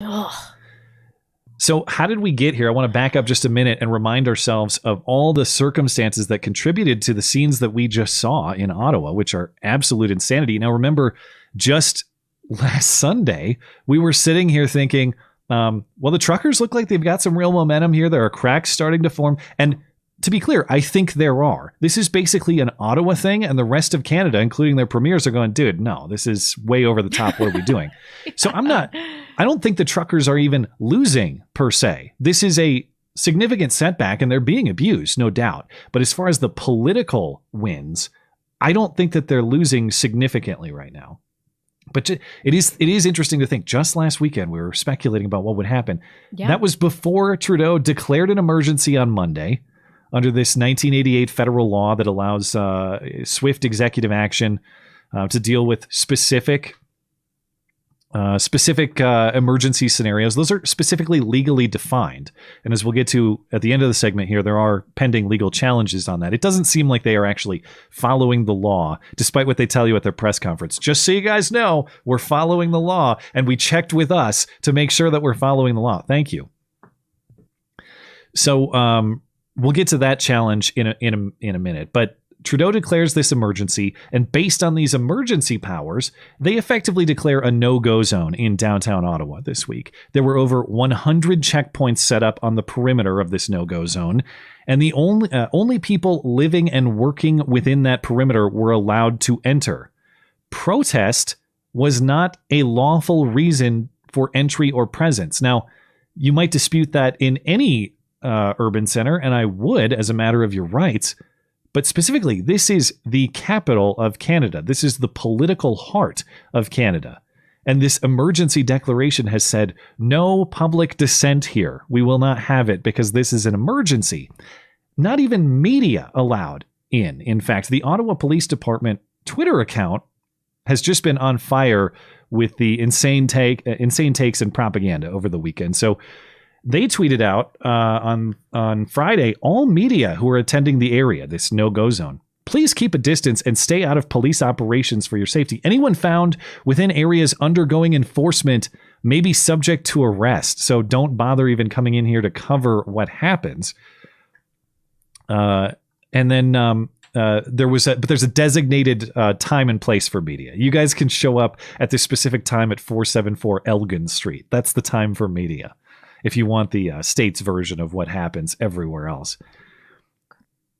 Ugh. So how did we get here? I want to back up just a minute and remind ourselves of all the circumstances that contributed to the scenes that we just saw in Ottawa, which are absolute insanity. Now, remember, just last Sunday, we were sitting here thinking, well, the truckers look like they've got some real momentum here. There are cracks starting to form. And to be clear, I think there are. This is basically an Ottawa thing, and the rest of Canada, including their premiers, are going, dude, no, this is way over the top. What are we doing? So I don't think the truckers are even losing per se. This is a significant setback, and they're being abused, no doubt. But as far as the political wins, I don't think that they're losing significantly right now. But it is interesting to think. Just last weekend, we were speculating about what would happen. Yeah. That was before Trudeau declared an emergency on Monday under this 1988 federal law that allows swift executive action to deal with specific emergency scenarios. Those are specifically legally defined. And as we'll get to at the end of the segment here, there are pending legal challenges on that. It doesn't seem like they are actually following the law, despite what they tell you at their press conference. Just so you guys know, we're following the law, and we checked with us to make sure that we're following the law. Thank you. So we'll get to that challenge in a minute. But Trudeau declares this emergency, and based on these emergency powers, they effectively declare a no-go zone in downtown Ottawa this week. There were over 100 checkpoints set up on the perimeter of this no-go zone, and the only people living and working within that perimeter were allowed to enter. Protest was not a lawful reason for entry or presence. Now, you might dispute that in any urban center, and I would, as a matter of your rights. But specifically, this is the capital of Canada. This is the political heart of Canada. And this emergency declaration has said, no public dissent here. We will not have it because this is an emergency. Not even media allowed in. In fact, the Ottawa Police Department Twitter account has just been on fire with the insane takes and propaganda over the weekend. So they tweeted out on Friday, all media who are attending the area, this no-go zone, please keep a distance and stay out of police operations for your safety. Anyone found within areas undergoing enforcement may be subject to arrest. So don't bother even coming in here to cover what happens. And then there's a designated time and place for media. You guys can show up at this specific time at 474 Elgin Street. That's the time for media, if you want the state's version of what happens everywhere else.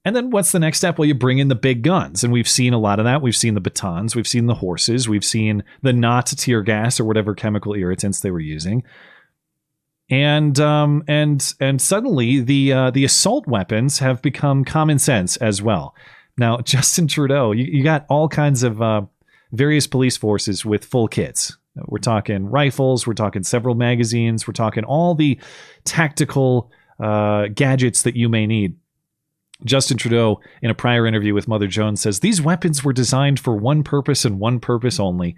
And then what's the next step? Well, you bring in the big guns. And we've seen a lot of that. We've seen the batons. We've seen the horses. We've seen the not tear gas or whatever chemical irritants they were using. And suddenly the assault weapons have become common sense as well. Now, Justin Trudeau, you got all kinds of various police forces with full kits. We're talking rifles, we're talking several magazines, we're talking all the tactical gadgets that you may need. Justin Trudeau, in a prior interview with Mother Jones, says these weapons were designed for one purpose and one purpose only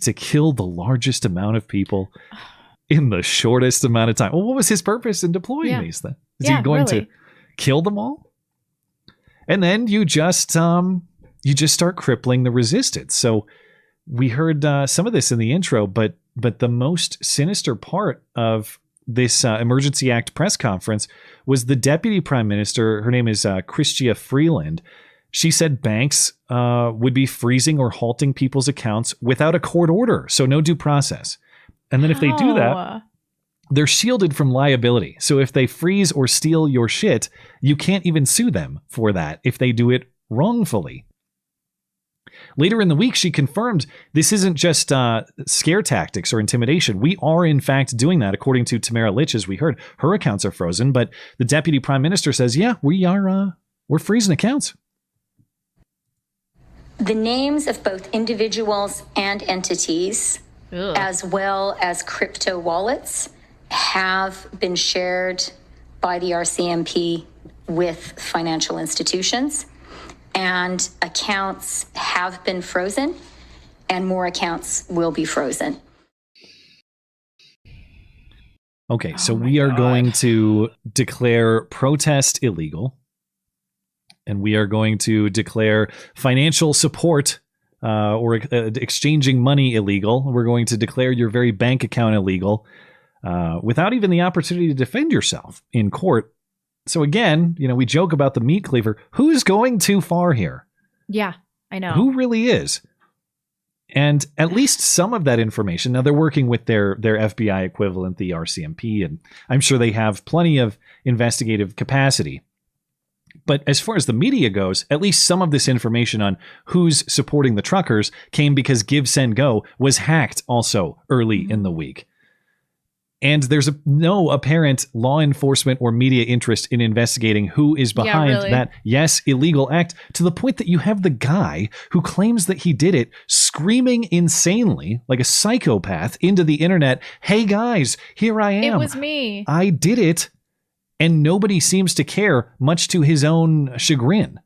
to kill the largest amount of people in the shortest amount of time. Well, what was his purpose in deploying these then? Is he going to kill them all? And then you just start crippling the resistance. So we heard some of this in the intro, but the most sinister part of this Emergency Act press conference was the Deputy Prime Minister. Her name is Chrystia Freeland. She said banks would be freezing or halting people's accounts without a court order, so no due process. And then if they do that, they're shielded from liability. So if they freeze or steal your shit, you can't even sue them for that if they do it wrongfully. Later in the week, she confirmed this isn't just scare tactics or intimidation. We are, in fact, doing that, according to Tamara Litch, as we heard. Her accounts are frozen, but the Deputy Prime Minister says, yeah, we're freezing accounts. The names of both individuals and entities, as well as crypto wallets, have been shared by the RCMP with financial institutions. And accounts have been frozen, and more accounts will be frozen. Okay, so we are going to declare protest illegal, and we are going to declare financial support or exchanging money illegal. We're going to declare your very bank account illegal without even the opportunity to defend yourself in court. So again, we joke about the meat cleaver. Who's going too far here? Yeah, I know. Who really is? And at least some of that information, now they're working with their FBI equivalent, the RCMP, and I'm sure they have plenty of investigative capacity. But as far as the media goes, at least some of this information on who's supporting the truckers came because Give, Send, Go was hacked also early in the week. And there's no apparent law enforcement or media interest in investigating who is behind that, yes, illegal act, to the point that you have the guy who claims that he did it screaming insanely like a psychopath into the internet, "Hey guys, here I am. It was me. I did it." And nobody seems to care, much to his own chagrin.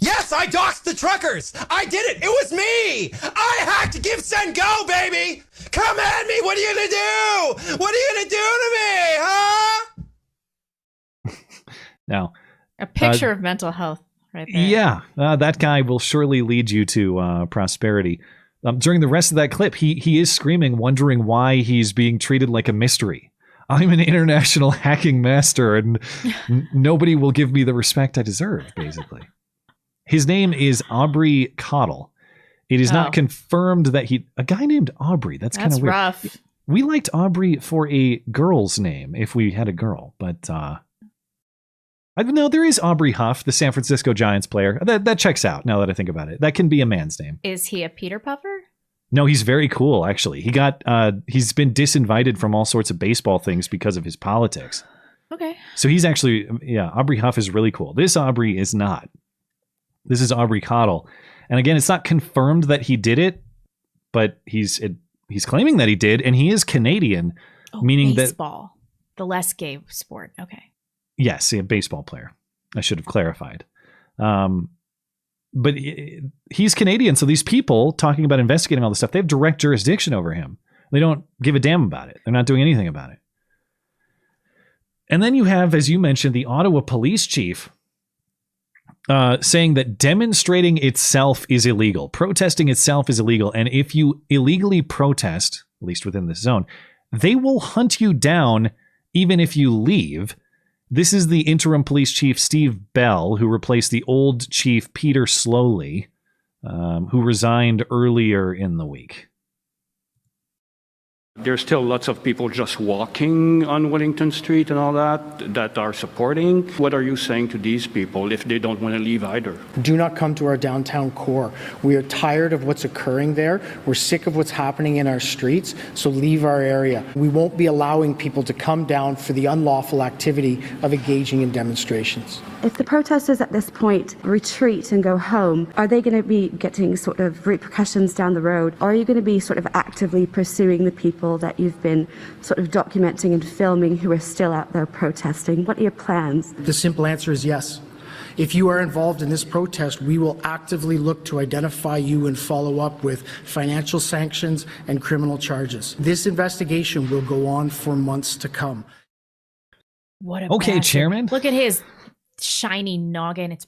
Yes, I doxed the truckers. I did it. It was me. I hacked Give, Send, Go, baby. Come at me. What are you going to do? What are you going to do to me, huh? Now, a picture of mental health right there. Yeah, that guy will surely lead you to prosperity. During the rest of that clip, he is screaming, wondering why he's being treated like a mystery. I'm an international hacking master, and nobody will give me the respect I deserve, basically. His name is Aubrey Cottle. It is not confirmed that a guy named Aubrey. That's kind of weird. Rough. We liked Aubrey for a girl's name if we had a girl, but I don't know. There is Aubrey Huff, the San Francisco Giants player. That checks out now that I think about it. That can be a man's name. Is he a Peter Puffer? No, he's very cool, actually. He's been disinvited from all sorts of baseball things because of his politics. Okay. So he's actually, Aubrey Huff is really cool. This Aubrey is not. This is Aubrey Cottle. And again, it's not confirmed that he did it, but he's claiming that he did, and he is Canadian, meaning baseball, the less gay sport. Okay. Yes, a baseball player. I should have clarified. But he's Canadian, so these people talking about investigating all this stuff, they have direct jurisdiction over him. They don't give a damn about it. They're not doing anything about it. And then you have, as you mentioned, the Ottawa police chief saying that demonstrating itself is illegal. Protesting itself is illegal. And if you illegally protest, at least within this zone, they will hunt you down even if you leave. This is the interim police chief, Steve Bell, who replaced the old chief, Peter Slowly, who resigned earlier in the week. There's still lots of people just walking on Wellington Street and all that are supporting. What are you saying to these people if they don't want to leave either? Do not come to our downtown core. We are tired of what's occurring there. We're sick of what's happening in our streets, so leave our area. We won't be allowing people to come down for the unlawful activity of engaging in demonstrations. If the protesters at this point retreat and go home, are they going to be getting sort of repercussions down the road? Or are you going to be sort of actively pursuing the people that you've been sort of documenting and filming who are still out there protesting? What are your plans? The simple answer is yes. If you are involved in this protest, we will actively look to identify you and follow up with financial sanctions and criminal charges. This investigation will go on for months to come. What a okay, bastard. Chairman. Look at his shiny noggin. It's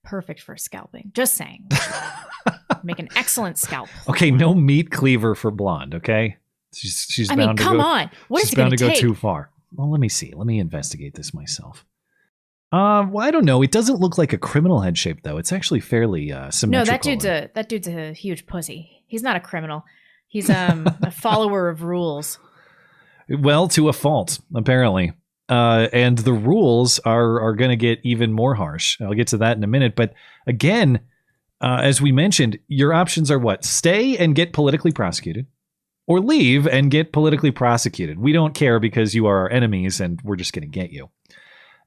perfect for scalping. Just saying. Make an excellent scalp. Okay, no meat cleaver for Blonde, okay? She's bound to go. Come on. What is it going to go take? too far. Well, let me see. Let me investigate this myself. Well, I don't know. It doesn't look like a criminal head shape, though. It's actually fairly symmetrical. No, that dude's a huge pussy. He's not a criminal. He's a follower of rules. Well, to a fault, apparently. And the rules are going to get even more harsh. I'll get to that in a minute. But again, as we mentioned, your options are what? Stay and get politically prosecuted, or leave and get politically prosecuted. We don't care because you are our enemies and we're just going to get you.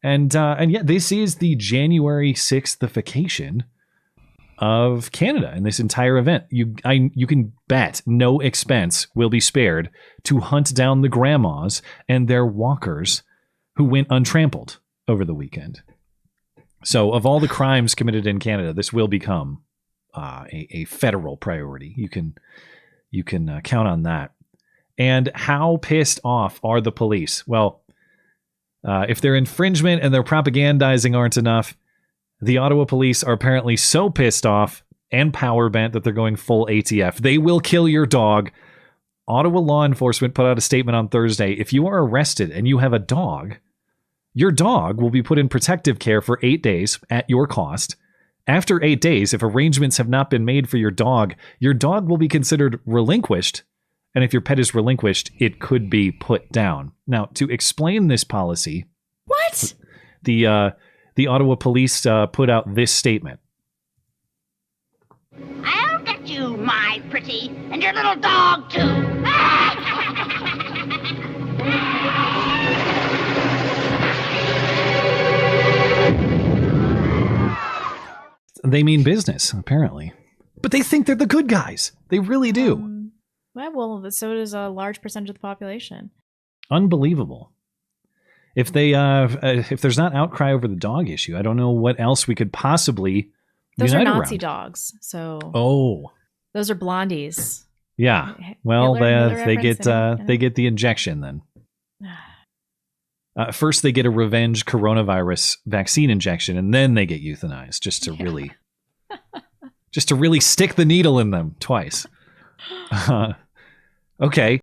And yeah, this is the January 6th-ification of Canada in this entire event. You can bet no expense will be spared to hunt down the grandmas and their walkers who went untrampled over the weekend. So of all the crimes committed in Canada, this will become a federal priority. You can count on that. And how pissed off are the police? Well, if their infringement and their propagandizing aren't enough, The Ottawa police are apparently so pissed off and power bent that they're going full ATF. They will kill your dog. Ottawa law enforcement put out a statement on Thursday. If you are arrested and you have a dog, your dog will be put in protective care for 8 days at your cost. After 8 days, if arrangements have not been made for your dog will be considered relinquished. And if your pet is relinquished, it could be put down. Now, to explain this policy, What? the Ottawa police put out this statement. I'll get you, my pretty, and your little dog, too. They mean business, apparently. But they think they're the good guys. They really do. Well, so does a large percentage of the population. Unbelievable. If there's not outcry over the dog issue, I don't know what else we could possibly Those are unite Nazi around. dogs. So Oh, those are blondies. yeah. Well, Hitler they get reference, they get the injection then. First, they get a revenge coronavirus vaccine injection, and then they get euthanized, just to really stick the needle in them twice. Okay.